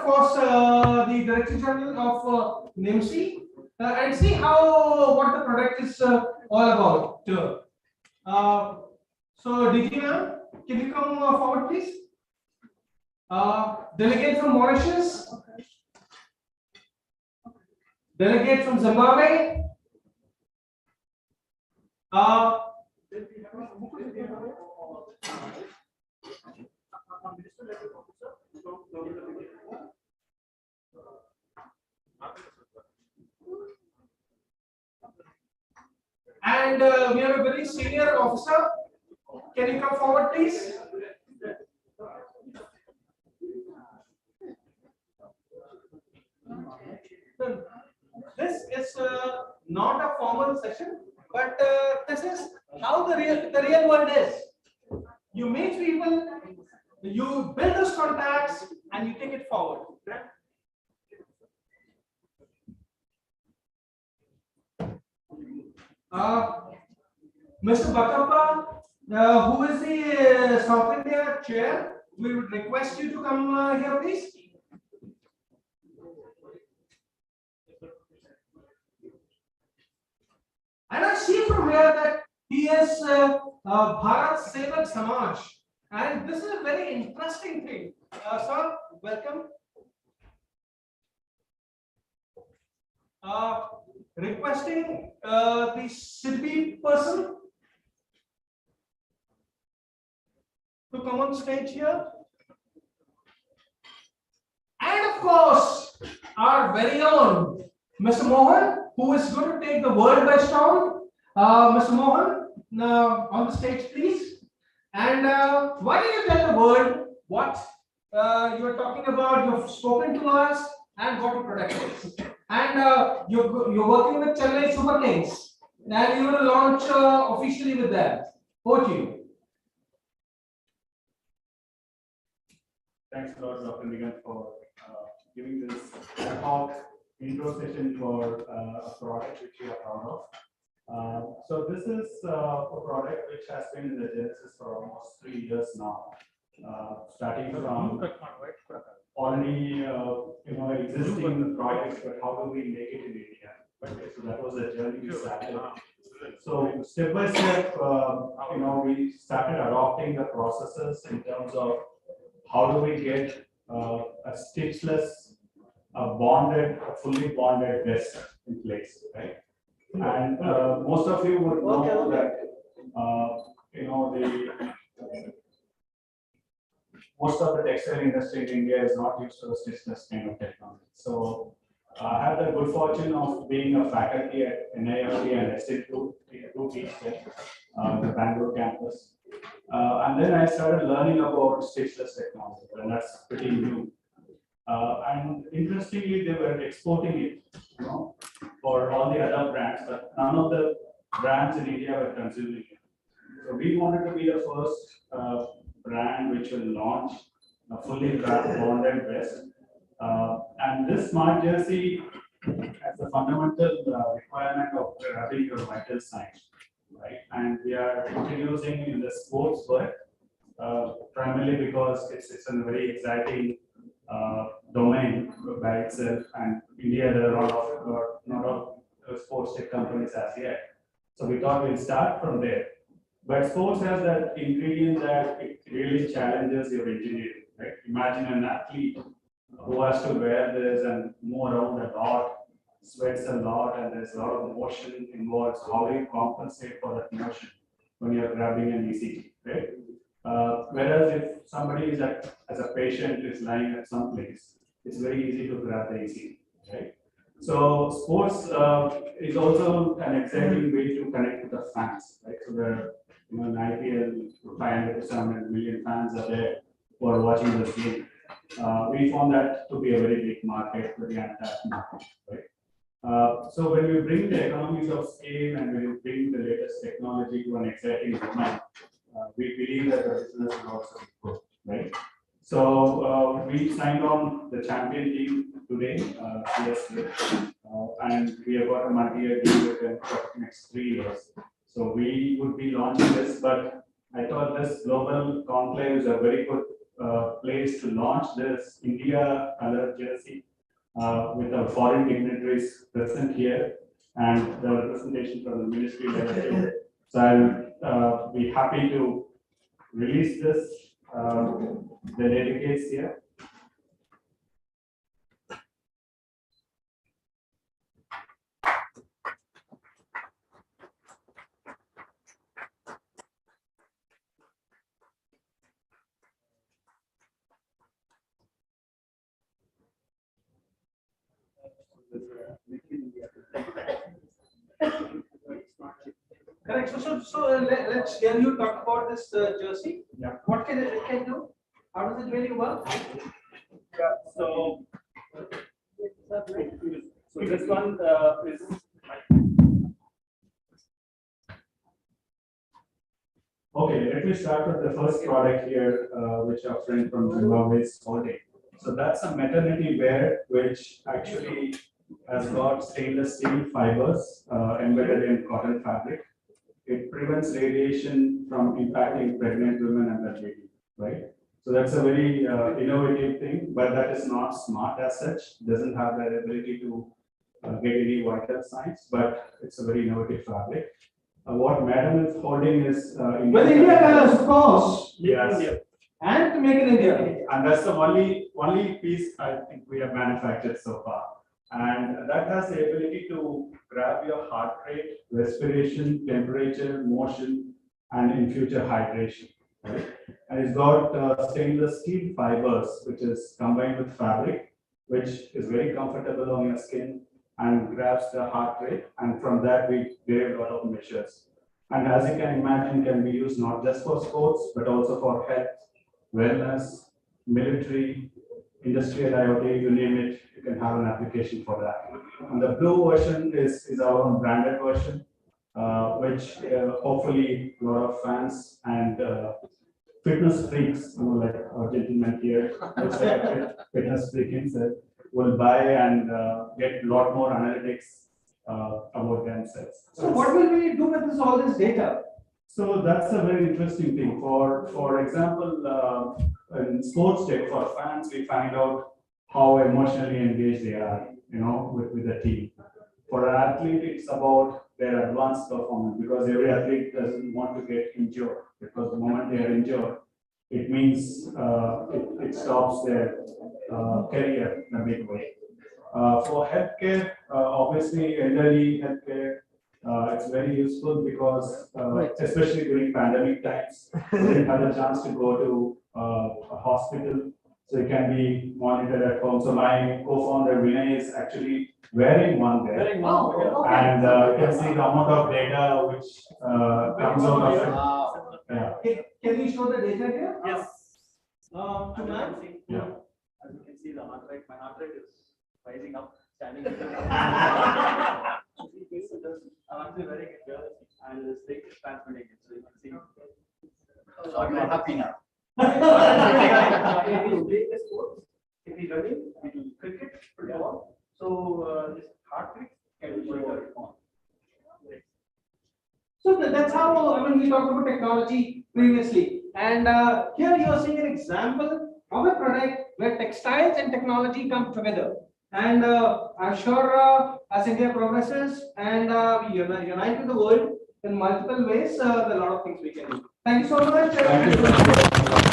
course, the Director General of NIMC, and see what the product is all about. So, DG ma'am, can you come forward, please? Delegate from Mauritius, delegate from Zimbabwe. And we have a very senior officer. Can you come forward, please? This is not a formal session, but this is how the real world is. You meet people, you build those contacts, and you take it forward. Mr. Bakappa, who is the South India chair, we would request you to come here, please. And I see from here that he is Bharat Sevak Samaj, and this is a very interesting thing. Sir, welcome. Requesting the city person to come on stage here. And of course, our very own Mr. Mohan, who is going to take the world by storm. Mr. Mohan, on the stage, please. And why don't you tell the world what you are talking about, you've spoken to us, and what your product is. And you're working with Chennai Super Kings, and you will launch officially with them. Over to you. Thanks a lot, Dr. Nigan, for giving this talk intro session for a product which we are proud of. So this is a product which has been in the genesis for almost 3 years now, starting from already existing projects, but how do we make it in India? So that was the journey we started. So step by step, we started adopting the processes in terms of how do we get a stitchless, a fully bonded vest in place, right? And most of you would know that most of the textile industry in India is not used to the stitchless kind of technology. So I had the good fortune of being a faculty at NIRT and ST2 teach there, the Bengaluru campus. And then I started learning about stitchless technology, and that's pretty new. And interestingly, they were exporting it, for all the other brands, but none of the brands in India were consuming it. So we wanted to be the first brand which will launch a fully bonded vest. And this smart jersey has a fundamental requirement of having your vital signs, right? And we are introducing in the sports world, primarily because it's a very exciting domain by itself, and India there are not of sports tech companies as yet. So we thought we'll start from there. But sports has that ingredient that it really challenges your engineering, right? Imagine an athlete who has to wear this and move around a lot, sweats a lot, and there's a lot of motion involved. So how do you compensate for that motion when you're grabbing an ECG, right? Whereas if somebody is as a patient is lying at some place, it's very easy to grab the ECG, right? So sports is also an exciting way to connect with the fans, right? So there, in IPL, 500 to 700 million fans are there who are watching this game. We found that to be a very big market, very untapped market, right? So when we bring the economies of scale and when we bring the latest technology to an exciting domain, we believe that the business will also grow, right? So we signed on the champion team today, CSK, and we have got a multi-year deal with them for the next 3 years. So we would be launching this, but I thought this global conclave is a very good place to launch this India color jersey with our foreign dignitaries present here and the representation from the ministry level too. So I'll be happy to release this, the delegates here. Correct. Let's hear you talk about this jersey. Yeah. What can it can do? How does it really work? Yeah, so this one is Okay, let me start with the first product here, which our friend from Zimbabwe is holding. So that's a maternity wear, which actually has got stainless steel fibers embedded in cotton fabric. It prevents radiation from impacting pregnant women and their baby, right? So that's a very innovative thing, but that is not smart as such. Doesn't have the ability to get any vital signs, but it's a very innovative fabric. What Madam is holding is Well, India colors, of course. yes, And to make in India. and that's the only piece I think we have manufactured so far. And that has the ability to grab your heart rate, respiration, temperature, motion, and in future hydration. Right? And it's got stainless steel fibers, which is combined with fabric, which is very comfortable on your skin and grabs the heart rate. And from that, we derive a lot of measures. And as you can imagine, can be used not just for sports, but also for health, wellness, military, industrial IoT, you name it, you can have an application for that. And the blue version is our own branded version, which hopefully a lot of fans and fitness freaks, like our gentleman here, which fitness freak himself, will buy and get a lot more analytics about themselves. So what will we do with all this data? So that's a very interesting thing. For example, in sports tech for fans, we find out how emotionally engaged they are, with the team. For an athlete, it's about their advanced performance because every athlete doesn't want to get injured because the moment they are injured, it means it stops their career in a big way. For healthcare, obviously elderly healthcare, it's very useful because especially during pandemic times, they didn't have the chance to go to a hospital, so it can be monitored at home. So my co-founder Vinay is actually wearing one there, and you can see the amount of data which comes out of it. Yeah. Can you show the data here? yes. To man? Yeah. As you can see, the heart rate, my heart rate is rising up, standing. I'm actually wearing it here, and the stick is transmitting it, so you can see. So you're happy now. If we play the sports, if we running, we do cricket, football. So this heart rate can be monitored on. So that's how, we talked about technology previously. And here you are seeing an example of a product where textiles and technology come together. And I'm sure as India progresses and we unite with the world in multiple ways, there are a lot of things we can do. Thank you so much. Thank you.